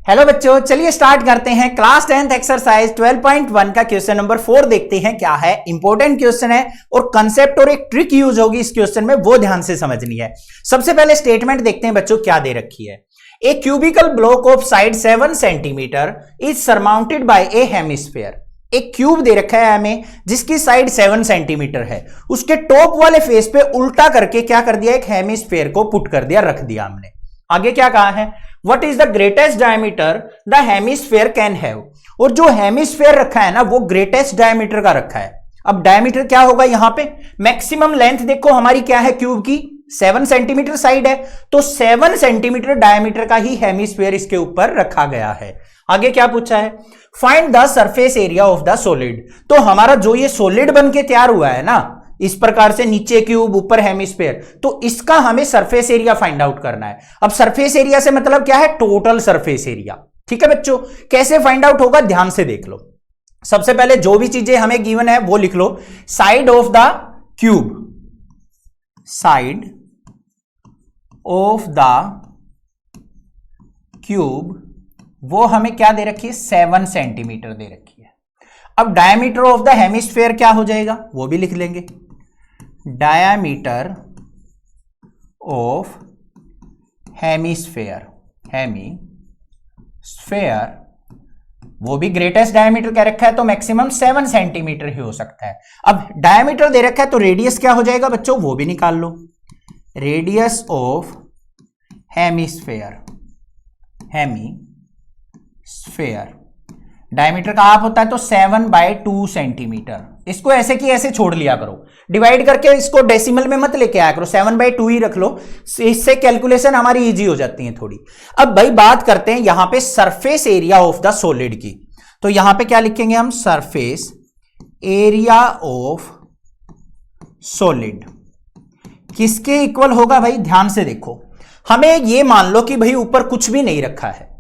Hello बच्चों, चलिए start करते हैं। क्लास 10th एक्सरसाइज 12.1 का क्वेश्चन नंबर 4 देखते हैं क्या है। इंपॉर्टेंट क्वेश्चन है और कंसेप्ट और एक ट्रिक यूज होगी इस क्वेश्चन में, वो ध्यान से समझनी है। सबसे पहले स्टेटमेंट देखते हैं बच्चों क्या दे रखी है। A cubical block of side 7 centimetre is surmounted by a hemisphere. एक क्यूब दे रखा है हमें जिसकी साइड 7 सेंटीमीटर है, उसके टॉप वाले फेस पे उल्टा करके क्या कर दिया, एक हेमिस्फीयर को पुट कर दिया, रख दिया हमने। आगे क्या कहा है, what is the greatest diameter the hemisphere can have. और जो हेमिस्फीयर रखा है ना वो ग्रेटेस्ट डायमीटर का रखा है। अब डायमीटर क्या होगा, यहां पे मैक्सिमम लेंथ देखो हमारी क्या है क्यूब की, 7 सेंटीमीटर साइड है, तो 7 सेंटीमीटर डायमीटर का ही हेमिस्फीयर इसके ऊपर रखा गया है। आगे क्या पूछा है, find the surface area of the solid. तो हमारा जो ये सॉलिड बन के तैयार हुआ है ना, इस प्रकार से नीचे क्यूब ऊपर हेमिस्फीयर, तो इसका हमें सरफेस एरिया फाइंड आउट करना है। अब सरफेस एरिया से मतलब क्या है, टोटल सरफेस एरिया। ठीक है बच्चों, कैसे फाइंड आउट होगा ध्यान से देख लो। सबसे पहले जो भी चीजें हमें गिवन है वो लिख लो। Side of the cube, side of the cube वो हमें क्या दे रखी है, 7 सेंटीमीटर दे रखी है। अब डायमीटर ऑफ द हेमिस्फीयर क्या हो जाएगा वो भी लिख लेंगे। डायमीटर ऑफ हेमिस्फीयर, हेमिस्फीयर वो भी ग्रेटेस्ट डायमीटर क्या रखा है, तो मैक्सिमम 7 सेंटीमीटर ही हो सकता है। अब डायमीटर दे रखा है तो रेडियस क्या हो जाएगा बच्चों, वो भी निकाल लो। Radius of hemisphere, hemisphere diameter का हाफ होता है तो 7/2 सेंटीमीटर। इसको ऐसे की ऐसे छोड़ लिया करो, डिवाइड करके इसको डेसिमल में मत लेके आया करो, 7/2 ही रख लो, इससे कैलकुलेशन हमारी इजी हो जाती है थोड़ी। अब भाई बात करते हैं यहां पे surface area of the solid की। तो यहां पे क्या लिखेंगे हम, सरफेस एरिया ऑफ सॉलिड किसके इक्वल होगा भाई, ध्यान से देखो। हमें ये मान लो कि भाई ऊपर कुछ भी नहीं रखा है।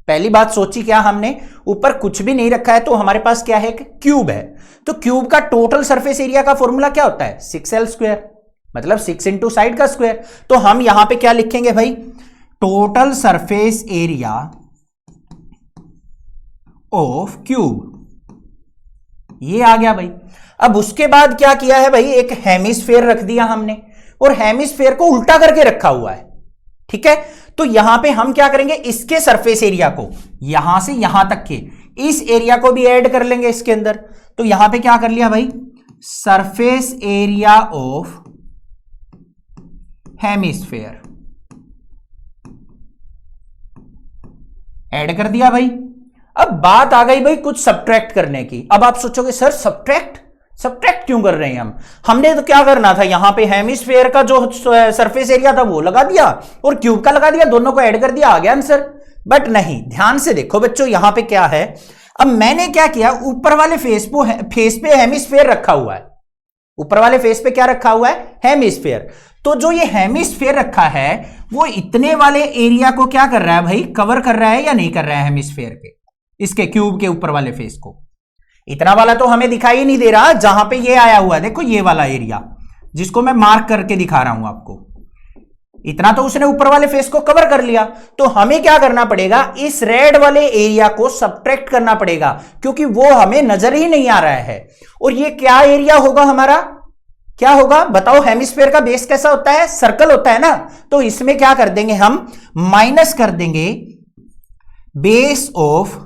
पहली बात सोची क्या हमने, ऊपर कुछ भी नहीं रखा है तो हमारे पास क्या है, क्यूब है। तो क्यूब का टोटल सरफेस एरिया का फॉर्मूला क्या होता है, 6L², मतलब 6 इंटू साइड का स्क्वायर। तो हम यहां पे क्या लिखेंगे भाई, total surface area of cube, ये आ गया भाई। अब उसके बाद क्या किया है भाई, एक हेमिस्फीयर रख दिया हमने और हेमिस्फीयर को उल्टा करके रखा हुआ है। ठीक है, तो यहां पे हम क्या करेंगे, इसके सरफेस एरिया को यहां से यहां तक के इस एरिया को भी ऐड कर लेंगे इसके अंदर। तो यहां पे क्या कर लिया भाई, surface area of hemisphere add कर दिया भाई। अब बात आ गई भाई कुछ सब्ट्रैक्ट करने की। अब आप सोचोगे सर सब्ट्रैक्ट क्यों कर रहे हैं हमने तो क्या करना था, यहां पे हेमिस्फीयर का जो सरफेस एरिया था वो लगा दिया और क्यूब का लगा दिया, दोनों को ऐड कर दिया, आ गया आंसर। बट नहीं, ध्यान से देखो बच्चों यहां पे क्या है। अब मैंने क्या किया, ऊपर वाले फेस पे हेमिस्फीयर रखा हुआ है, ऊपर वाले फेस पे क्या रखा हुआ है, हेमिस्फीयर। तो जो ये हेमिस्फीयर रखा है वो इतने वाले एरिया को क्या कर रहा है भाई, कवर कर रहा है या नहीं कर रहा है हेमिस्फीयर के, इसके क्यूब के ऊपर वाले फेस को। इतना वाला तो हमें दिखाई नहीं दे रहा, जहां पे ये आया हुआ है देखो, ये वाला एरिया जिसको मैं मार्क करके दिखा रहा हूं आपको, इतना तो उसने ऊपर वाले फेस को कवर कर लिया। तो हमें क्या करना पड़ेगा, इस रेड वाले एरिया को सब्ट्रैक्ट करना पड़ेगा क्योंकि वो हमें नजर ही नहीं आ रहा है। और ये क्या एरिया होगा हमारा, क्या होगा बताओ, हेमिस्फीयर का बेस कैसा होता है, सर्कल होता है ना। तो इसमें क्या कर देंगे हम, माइनस कर देंगे बेस ऑफ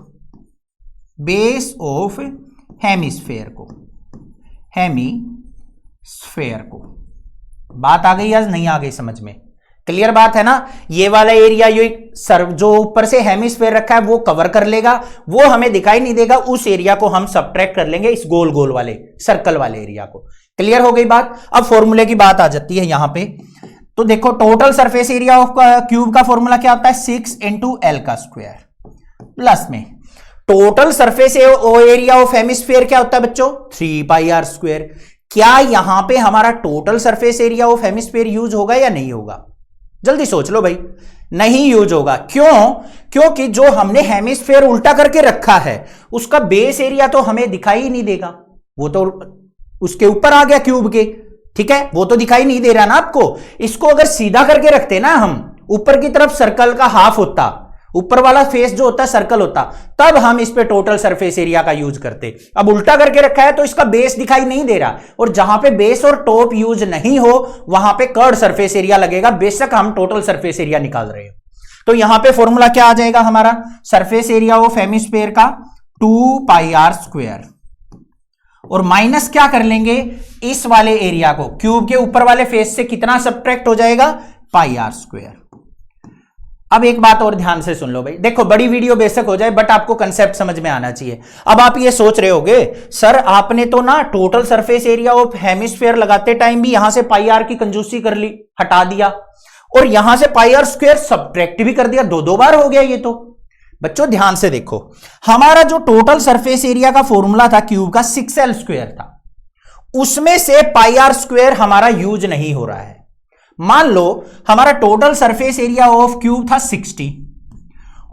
हेमिस्फीयर को, हेमिस्फीयर को। बात आ गई या नहीं आ गई समझ में, क्लियर बात है ना। ये वाला एरिया जो ऊपर से हेमिस्फीयर रखा है वो कवर कर लेगा, वो हमें दिखाई नहीं देगा, उस एरिया को हम सब्ट्रैक्ट कर लेंगे इस गोल गोल वाले सर्कल वाले एरिया को। क्लियर हो गई बात। अब फॉर्मूले की बात आ जाती है यहां पे। तो देखो total surface area of cube का फॉर्मूला क्या होता है, 6 इंटू L का स्क्वायर, प्लस में total surface area of hemisphere क्या होता है बच्चों, 3πr²। क्या यहां पे हमारा total surface area of hemisphere use होगा या नहीं होगा, जल्दी सोच लो भाई। नहीं यूज होगा, क्यों, क्योंकि जो हमने हेमिस्फीयर उल्टा करके रखा है उसका बेस एरिया तो हमें दिखाई ही नहीं देगा, वो तो उसके ऊपर आ गया क्यूब के। ठीक है, वो तो दिखाई नहीं दे रहा ना आपको। इसको अगर सीधा करके रखते ना हम, ऊपर की तरफ सर्कल का हाफ होता ऊपर वाला फेस जो होता है सर्कल होता, तब हम इस पे टोटल सरफेस एरिया का यूज करते। अब उल्टा करके रखा है तो इसका बेस दिखाई नहीं दे रहा, और जहां पे बेस और टॉप यूज नहीं हो वहां पे कर्व्ड सरफेस एरिया लगेगा, बेशक हम टोटल सरफेस एरिया निकाल रहे हैं। तो यहां पे फॉर्मूला क्या आ जाएगा हमारा, सरफेस एरिया ऑफ हेमिस्फीयर का 2πr², और माइनस क्या कर लेंगे, इस वाले एरिया को क्यूब के ऊपर वाले फेस से कितना सब्ट्रैक्ट हो जाएगा, πr²। अब एक बात और ध्यान से सुन लो भाई, देखो बड़ी वीडियो बेशक हो जाए बट आपको कंसेप्ट समझ में आना चाहिए। अब आप ये सोच रहे होगे सर आपने तो ना total surface area of hemisphere लगाते टाइम भी यहां से πr की कंजूसी कर ली, हटा दिया, और यहां से πr² सब्ट्रैक्ट भी कर दिया, दो बार हो गया ये तो। बच्चों ध्यान से देखो, हमारा जो टोटल सरफेस एरिया का फॉर्मूला था क्यूब का 6l² था, उसमें से πr² हमारा यूज नहीं हो रहा है। मान लो हमारा total surface area of cube था 60,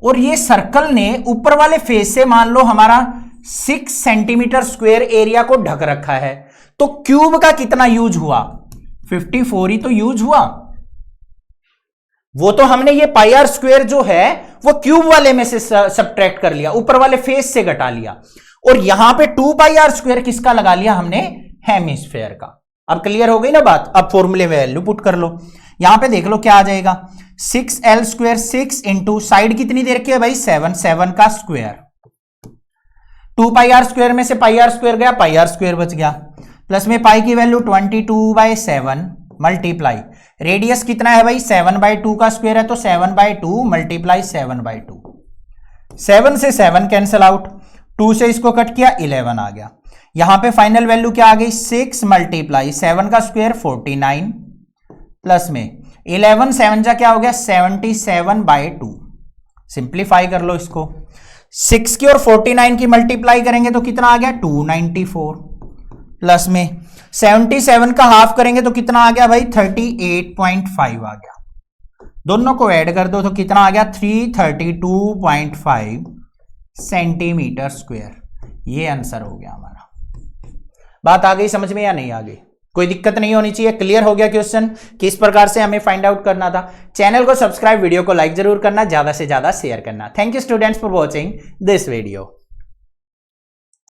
और ये सर्कल ने ऊपर वाले फेस से मान लो हमारा 6 cm² एरिया को ढक रखा है, तो क्यूब का कितना यूज हुआ, 54 ही तो यूज हुआ। वो तो हमने ये πr² जो है वो क्यूब वाले में से सब्ट्रैक्ट कर लिया, ऊपर वाले फेस से घटा लिया, और यहां पे 2πr² किसका लगा लिया हमने, हेमिस्फीयर का। अब क्लियर हो गई ना बात। अब फॉर्मूले में वैल्यू पुट कर लो, यहां पे देख लो क्या आ जाएगा, 6l², 6 इंटू साइड कितनी दे रखी है भाई 7, 7 का स्क्वायर, 2πr² में से πr² गया, πr² बच गया, प्लस में पाई की वैल्यू 22/7 मल्टीप्लाई रेडियस कितना है भाई 7/2 का स्क्वायर है, तो 7/2 मल्टीप्लाई 7/2, 7 से 7 कैंसिल आउट, 2 से इसको कट किया 11 आ गया। यहां पे फाइनल वैल्यू क्या आ गई, 6 मल्टीप्लाई 7 का स्क्वायर 49, प्लस में 11 7 जा क्या हो गया 77/2। सिंप्लीफाई कर लो इसको, 6 की और 49 की मल्टीप्लाई करेंगे तो कितना आ गया 294, प्लस में 77 का हाफ करेंगे तो कितना आ गया भाई 38.5 आ गया, दोनों को ऐड कर दो तो कितना आ गया 332.5 सेंटीमीटर स्क्वायर। ये आंसर हो गया हमारा। बात आ गई समझ में या नहीं आ गई, कोई दिक्कत नहीं होनी चाहिए, क्लियर हो गया क्वेश्चन किस प्रकार से हमें फाइंड आउट करना था। चैनल को सब्सक्राइब, वीडियो को लाइक जरूर करना, ज्यादा से ज्यादा शेयर करना। Thank you students for watching this video.